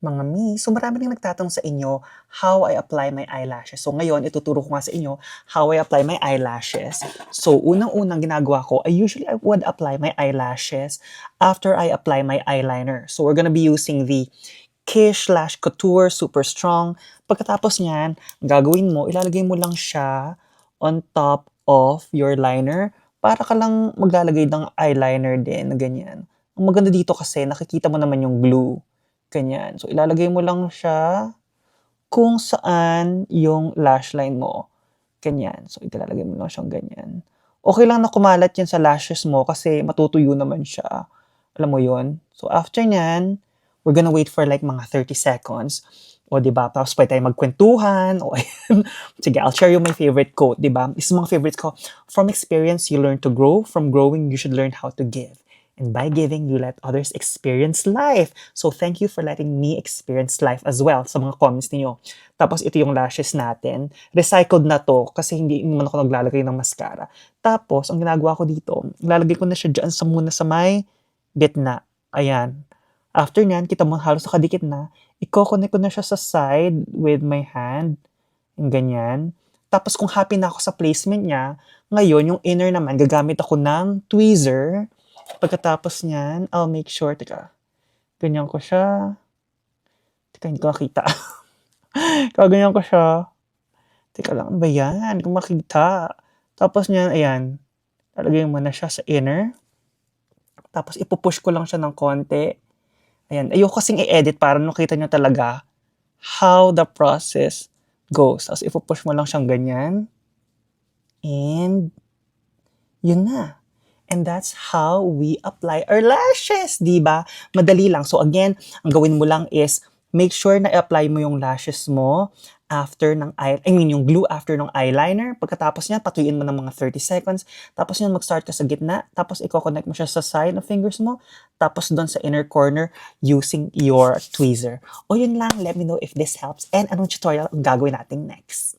Mga mi, so marami ring nagtatanong sa inyo how I apply my eyelashes. So ngayon, ituturo ko nga sa inyo how I apply my eyelashes. So unang-unang ginagawa ko, I would apply my eyelashes after I apply my eyeliner. So we're gonna be using the Kish Lash Couture Super Strong. Pagkatapos niyan, ang gagawin mo, ilalagay mo lang siya on top of your liner para ka lang maglalagay ng eyeliner din na ganyan. Ang maganda dito kasi nakikita mo naman yung glue. Ganyan. So, ilalagay mo lang siya kung saan yung lash line mo. Ganyan. So, ilalagay mo lang siyang ganyan. Okay lang na kumalat yan sa lashes mo kasi matutuyo naman siya. Alam mo yon. So, after nyan, we're gonna wait for like mga 30 seconds. O, diba? Tapos pwede tayo magkwentuhan. O, ayan. Sige, I'll share you my favorite quote, diba? Isa mga favorites ko. From experience, you learn to grow. From growing, you should learn how to give. And by giving, you let others experience life. So, thank you for letting me experience life as well sa mga comments niyo. Tapos, ito yung lashes natin. Recycled na to kasi hindi naman ako naglalagay ng mascara. Tapos, ang ginagawa ko dito, ilalagay ko na siya dyan muna sa may gitna. Ayan. After nyan, kita mo halos nakadikit na. I-connect ko na siya sa side with my hand. Yung ganyan. Tapos, kung happy na ako sa placement niya, ngayon, yung inner naman, gagamit ako ng tweezer. Pagkatapos niyan, I'll make sure, ganyan ko siya. Hindi ko makita. Ganyan ko siya. Lang, ano ba yan? Kung makita. Tapos niyan, ayan, lalagay mo na siya sa inner. Tapos ipupush ko lang siya ng konti. Ayan, ayoko kasing i-edit para nakita nyo talaga how the process goes. Tapos ipupush mo lang siyang ganyan. And, yun na. And that's how we apply our lashes, di ba? Madali lang. So again, ang gawin mo lang is make sure na i-apply mo yung lashes mo after yung glue after ng eyeliner. Pagkatapos niyan, patuyuin mo ng mga 30 seconds. Tapos yun, mag-start ka sa gitna. Tapos i-connect mo siya sa side ng fingers mo. Tapos doon sa inner corner using your tweezer. O yun lang, let me know if this helps and anong tutorial ang gagawin natin next.